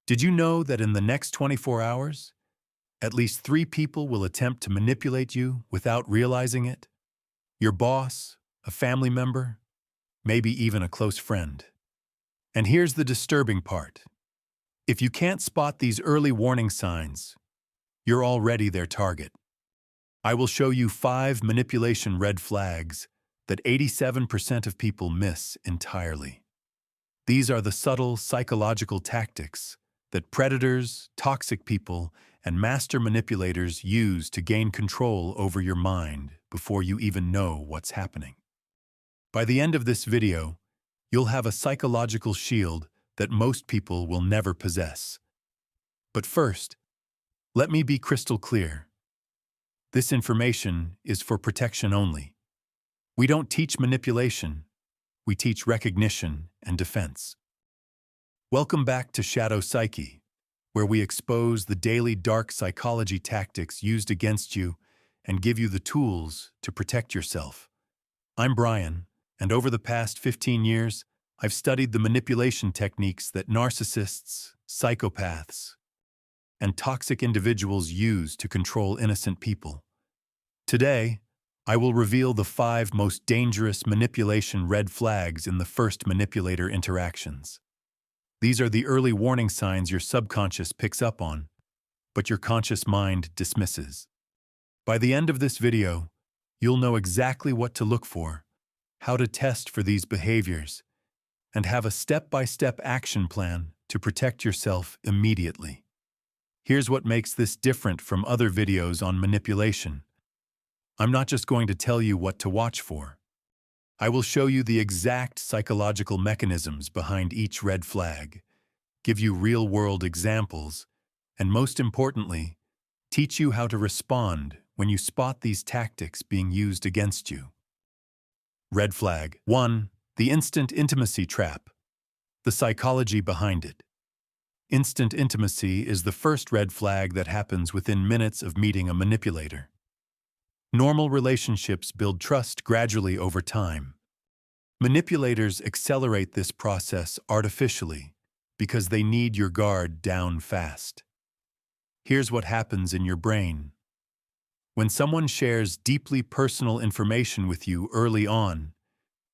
Did you know that in the next 24 hours, at least 3 people will attempt to manipulate you without realizing it? Your boss, a family member, maybe even a close friend. And here's the disturbing part. If you can't spot these early warning signs, you're already their target. I will show you 5 manipulation red flags that 87% of people miss entirely. These are the subtle psychological tactics that predators, toxic people, and master manipulators use to gain control over your mind before you even know what's happening. By the end of this video, you'll have a psychological shield that most people will never possess. But first, let me be crystal clear. This information is for protection only. We don't teach manipulation, we teach recognition and defense. Welcome back to Shadow Psyche, where we expose the daily dark psychology tactics used against you and give you the tools to protect yourself. I'm Brian, and over the past 15 years, I've studied the manipulation techniques that narcissists, psychopaths, and toxic individuals use to control innocent people. Today, I will reveal the 5 most dangerous manipulation red flags in the first manipulator interactions. These are the early warning signs your subconscious picks up on, but your conscious mind dismisses. By the end of this video, you'll know exactly what to look for, how to test for these behaviors, and have a step-by-step action plan to protect yourself immediately. Here's what makes this different from other videos on manipulation. I'm not just going to tell you what to watch for. I will show you the exact psychological mechanisms behind each red flag, give you real-world examples, and most importantly, teach you how to respond when you spot these tactics being used against you. Red flag 1. The instant intimacy trap. The psychology behind it. Instant intimacy is the first red flag that happens within minutes of meeting a manipulator. Normal relationships build trust gradually over time. Manipulators accelerate this process artificially because they need your guard down fast. Here's what happens in your brain. When someone shares deeply personal information with you early on,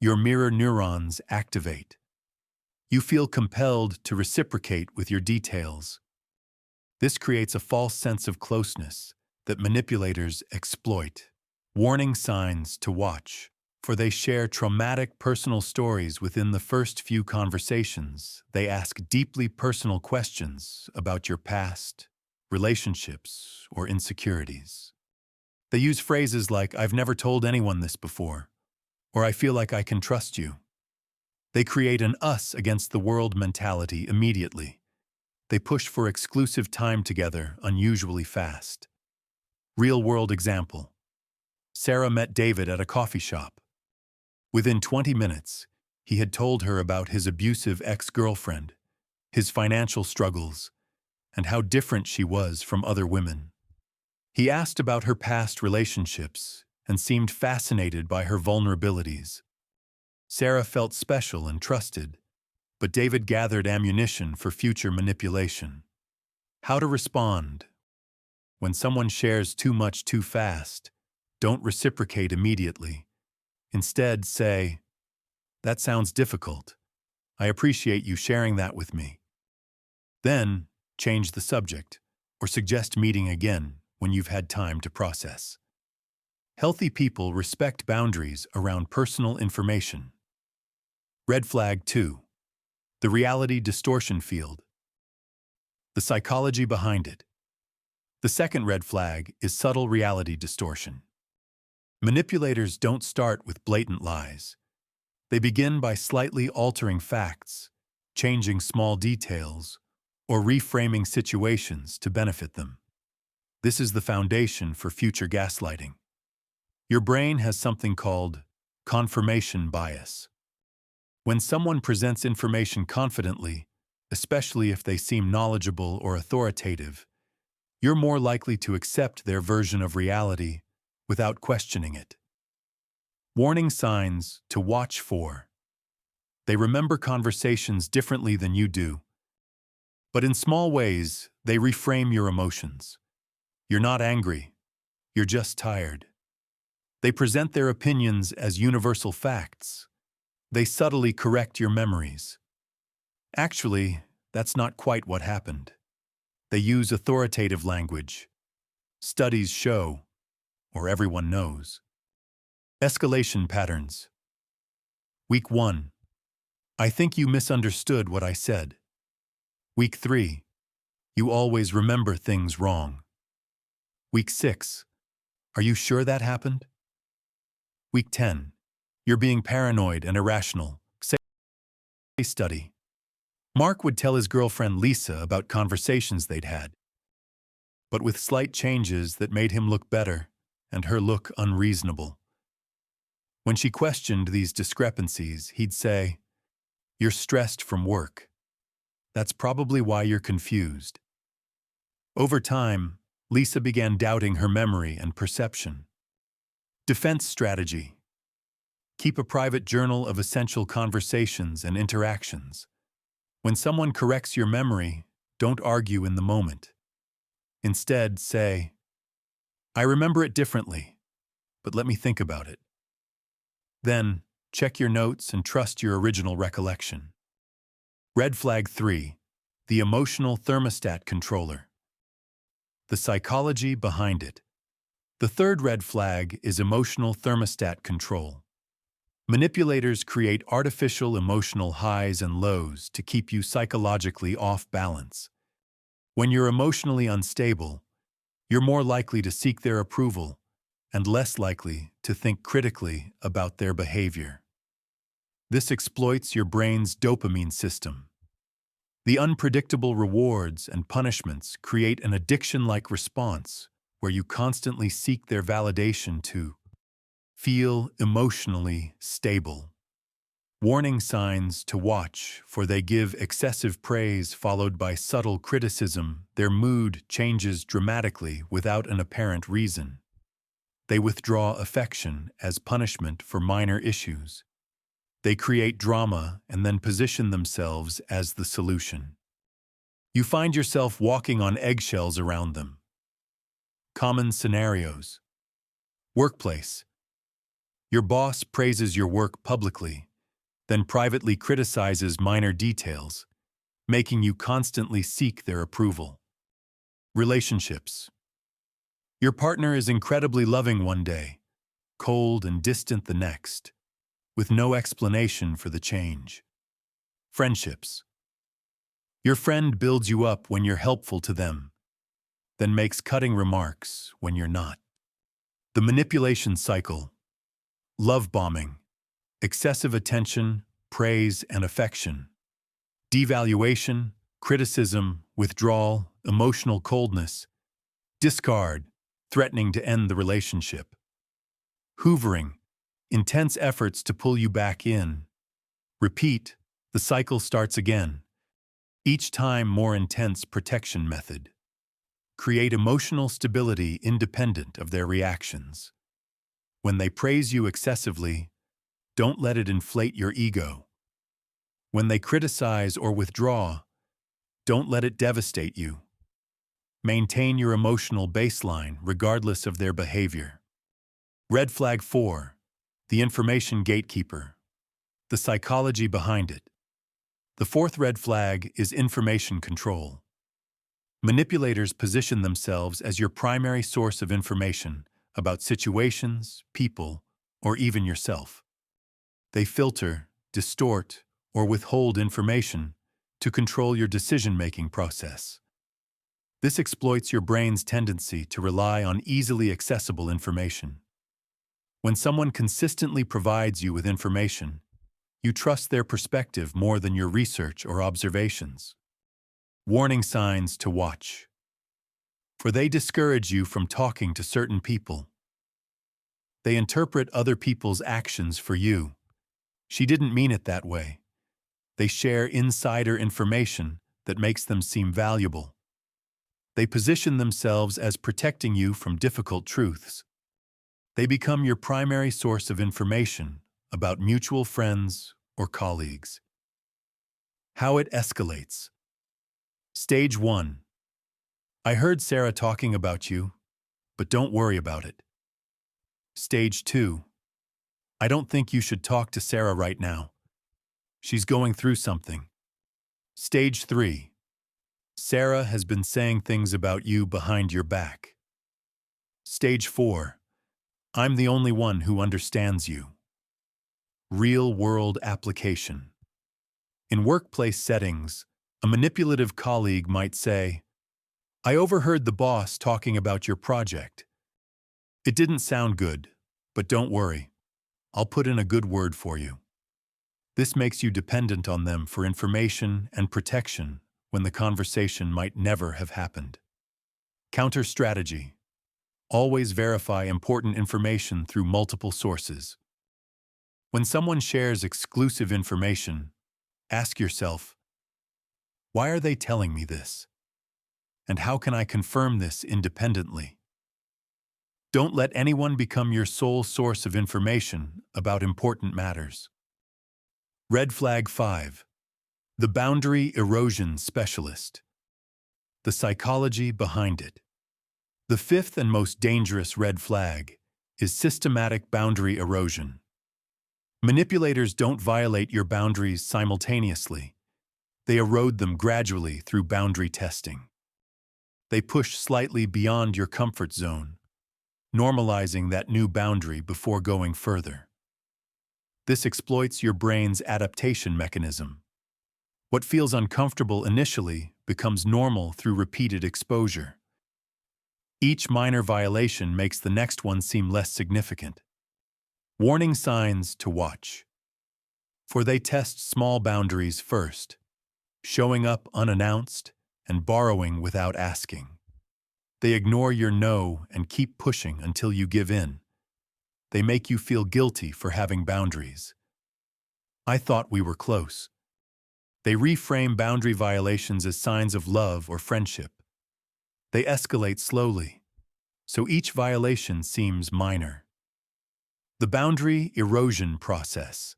your mirror neurons activate. You feel compelled to reciprocate with your details. This creates a false sense of closeness that manipulators exploit. Warning signs to watch, for they share traumatic personal stories within the first few conversations. They ask deeply personal questions about your past, relationships, or insecurities. They use phrases like, "I've never told anyone this before," or "I feel like I can trust you." They create an us against the world mentality immediately. They push for exclusive time together unusually fast. Real-world example. Sarah met David at a coffee shop. Within 20 minutes, he had told her about his abusive ex-girlfriend, his financial struggles, and how different she was from other women. He asked about her past relationships and seemed fascinated by her vulnerabilities. Sarah felt special and trusted, but David gathered ammunition for future manipulation. How to respond. When someone shares too much too fast, don't reciprocate immediately. Instead, say, "That sounds difficult. I appreciate you sharing that with me." Then, change the subject or suggest meeting again when you've had time to process. Healthy people respect boundaries around personal information. Red flag 2. The reality distortion field. The psychology behind it. The second red flag is subtle reality distortion. Manipulators don't start with blatant lies. They begin by slightly altering facts, changing small details, or reframing situations to benefit them. This is the foundation for future gaslighting. Your brain has something called confirmation bias. When someone presents information confidently, especially if they seem knowledgeable or authoritative, you're more likely to accept their version of reality without questioning it. Warning signs to watch for. They remember conversations differently than you do, But in small ways, they reframe your emotions. You're not angry. You're just tired. They present their opinions as universal facts. They subtly correct your memories. Actually, that's not quite what happened. They use authoritative language. Studies show, or everyone knows. Escalation patterns. Week 1. I think you misunderstood what I said. Week 3. You always remember things wrong. Week 6. Are you sure that happened? Week 10. You're being paranoid and irrational. Say study. Mark would tell his girlfriend Lisa about conversations they'd had, but with slight changes that made him look better and her look unreasonable. When she questioned these discrepancies, he'd say, "You're stressed from work. That's probably why you're confused." Over time, Lisa began doubting her memory and perception. Defense strategy. Keep a private journal of essential conversations and interactions. When someone corrects your memory, don't argue in the moment. Instead, say, "I remember it differently, but let me think about it." Then, check your notes and trust your original recollection. Red flag 3. The emotional thermostat controller. The psychology behind it. The third red flag is emotional thermostat control. Manipulators create artificial emotional highs and lows to keep you psychologically off balance. When you're emotionally unstable, you're more likely to seek their approval and less likely to think critically about their behavior. This exploits your brain's dopamine system. The unpredictable rewards and punishments create an addiction-like response where you constantly seek their validation to feel emotionally stable. Warning signs to watch, for they give excessive praise followed by subtle criticism. Their mood changes dramatically without an apparent reason. They withdraw affection as punishment for minor issues. They create drama and then position themselves as the solution. You find yourself walking on eggshells around them. Common scenarios. Workplace. Your boss praises your work publicly, then privately criticizes minor details, making you constantly seek their approval. Relationships. Your partner is incredibly loving one day, cold and distant the next, with no explanation for the change. Friendships. Your friend builds you up when you're helpful to them, then makes cutting remarks when you're not. The manipulation cycle. Love bombing. Excessive attention, praise, and affection. Devaluation, criticism, withdrawal, emotional coldness. Discard, threatening to end the relationship. Hoovering, intense efforts to pull you back in. Repeat, the cycle starts again. Each time more intense protection method. Create emotional stability independent of their reactions. When they praise you excessively, don't let it inflate your ego. When they criticize or withdraw, don't let it devastate you. Maintain your emotional baseline regardless of their behavior. Red flag 4. The Information Gatekeeper. The psychology behind it. The fourth red flag is information control. Manipulators position themselves as your primary source of information about situations, people, or even yourself. They filter, distort, or withhold information to control your decision-making process. This exploits your brain's tendency to rely on easily accessible information. When someone consistently provides you with information, you trust their perspective more than your research or observations. Warning signs to watch. For they discourage you from talking to certain people. They interpret other people's actions for you. She didn't mean it that way. They share insider information that makes them seem valuable. They position themselves as protecting you from difficult truths. They become your primary source of information about mutual friends or colleagues. How it escalates. Stage 1. I heard Sarah talking about you, but don't worry about it. Stage 2. I don't think you should talk to Sarah right now. She's going through something. Stage 3. Sarah has been saying things about you behind your back. Stage 4. I'm the only one who understands you. Real-world application. In workplace settings, a manipulative colleague might say, I overheard the boss talking about your project. It didn't sound good, but don't worry. I'll put in a good word for you. This makes you dependent on them for information and protection when the conversation might never have happened. Counter strategy. Always verify important information through multiple sources. When someone shares exclusive information, ask yourself, why are they telling me this? And how can I confirm this independently? Don't let anyone become your sole source of information about important matters. Red flag 5. The boundary erosion specialist. The psychology behind it. The fifth and most dangerous red flag is systematic boundary erosion. Manipulators don't violate your boundaries simultaneously. They erode them gradually through boundary testing. They push slightly beyond your comfort zone, normalizing that new boundary before going further. This exploits your brain's adaptation mechanism. What feels uncomfortable initially becomes normal through repeated exposure. Each minor violation makes the next one seem less significant. Warning signs to watch. For they test small boundaries first, showing up unannounced and borrowing without asking. They ignore your no and keep pushing until you give in. They make you feel guilty for having boundaries. I thought we were close. They reframe boundary violations as signs of love or friendship. They escalate slowly, so each violation seems minor. The boundary erosion process.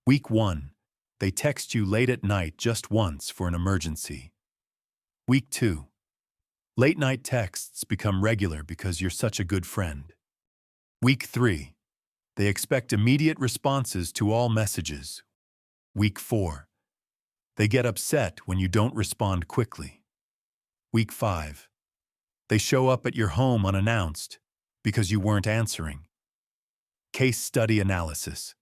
Week 1. They text you late at night just once for an emergency. Week 2. Late night texts become regular because you're such a good friend. Week 3. They expect immediate responses to all messages. Week 4. They get upset when you don't respond quickly. Week 5. They show up at your home unannounced because you weren't answering. Case study analysis.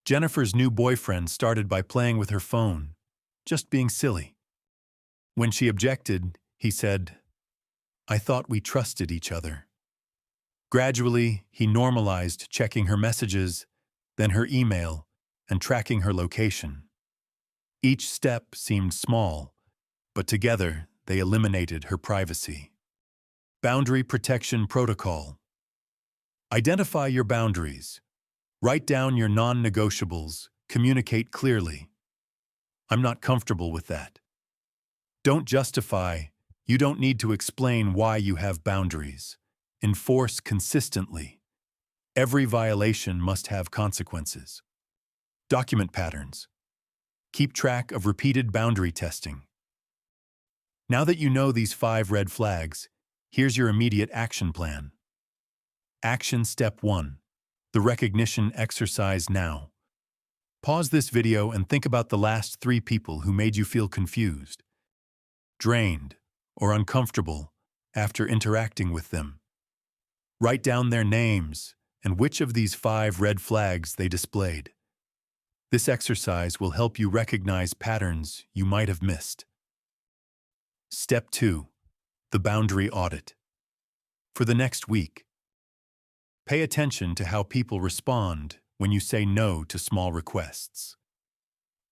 Jennifer's new boyfriend started by playing with her phone, just being silly. When she objected, he said, I thought we trusted each other. Gradually, he normalized checking her messages, then her email, and tracking her location. Each step seemed small, but together they eliminated her privacy. Boundary Protection Protocol. Identify your boundaries. Write down your non-negotiables. Communicate clearly. I'm not comfortable with that. Don't justify. You don't need to explain why you have boundaries. Enforce consistently. Every violation must have consequences. Document patterns. Keep track of repeated boundary testing. Now that you know these 5 red flags, here's your immediate action plan. Action Step 1. The recognition exercise now. Pause this video and think about the last 3 people who made you feel confused, drained, or uncomfortable after interacting with them. Write down their names and which of these 5 red flags they displayed. This exercise will help you recognize patterns you might have missed. Step 2. The boundary audit. For the next week, pay attention to how people respond when you say no to small requests.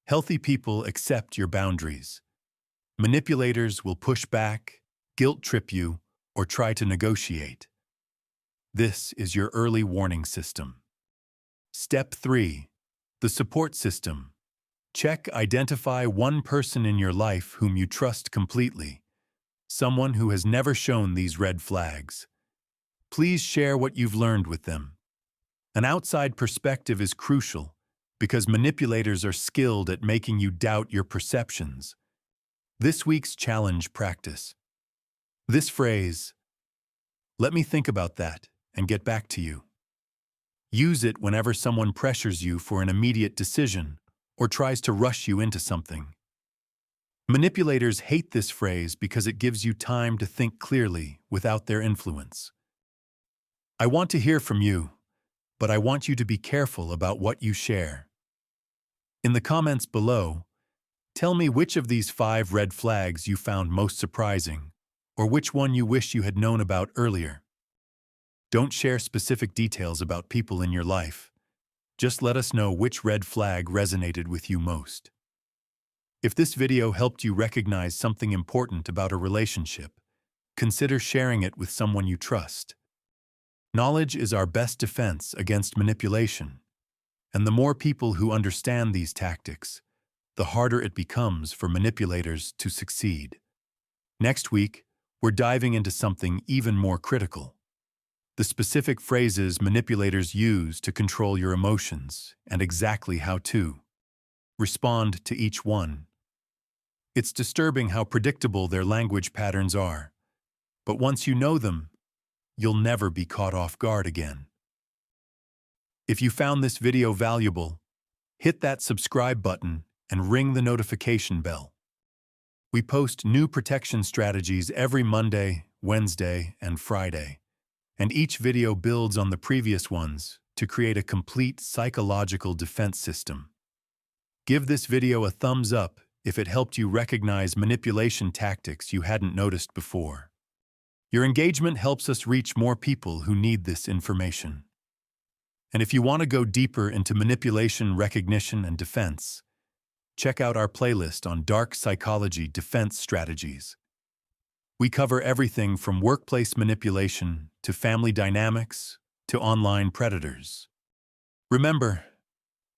Healthy people accept your boundaries. Manipulators will push back, guilt-trip you, or try to negotiate. This is your early warning system. Step 3. The support system. Identify one person in your life whom you trust completely, someone who has never shown these red flags. Please share what you've learned with them. An outside perspective is crucial because manipulators are skilled at making you doubt your perceptions. This week's challenge practice. This phrase, "Let me think about that and get back to you." Use it whenever someone pressures you for an immediate decision or tries to rush you into something. Manipulators hate this phrase because it gives you time to think clearly without their influence. I want to hear from you, but I want you to be careful about what you share. In the comments below, tell me which of these 5 red flags you found most surprising, or which one you wish you had known about earlier. Don't share specific details about people in your life. Just let us know which red flag resonated with you most. If this video helped you recognize something important about a relationship, consider sharing it with someone you trust. Knowledge is our best defense against manipulation, and the more people who understand these tactics, the harder it becomes for manipulators to succeed. Next week, we're diving into something even more critical: the specific phrases manipulators use to control your emotions and exactly how to respond to each one. It's disturbing how predictable their language patterns are, but once you know them, you'll never be caught off guard again. If you found this video valuable, hit that subscribe button and ring the notification bell. We post new protection strategies every Monday, Wednesday, and Friday, and each video builds on the previous ones to create a complete psychological defense system. Give this video a thumbs up if it helped you recognize manipulation tactics you hadn't noticed before. Your engagement helps us reach more people who need this information. And if you want to go deeper into manipulation recognition and defense, check out our playlist on dark psychology defense strategies. We cover everything from workplace manipulation to family dynamics to online predators. Remember,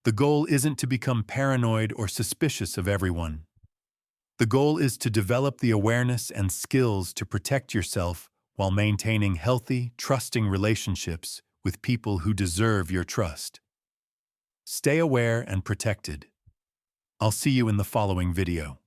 the goal isn't to become paranoid or suspicious of everyone. The goal is to develop the awareness and skills to protect yourself while maintaining healthy, trusting relationships with people who deserve your trust. Stay aware and protected. I'll see you in the following video.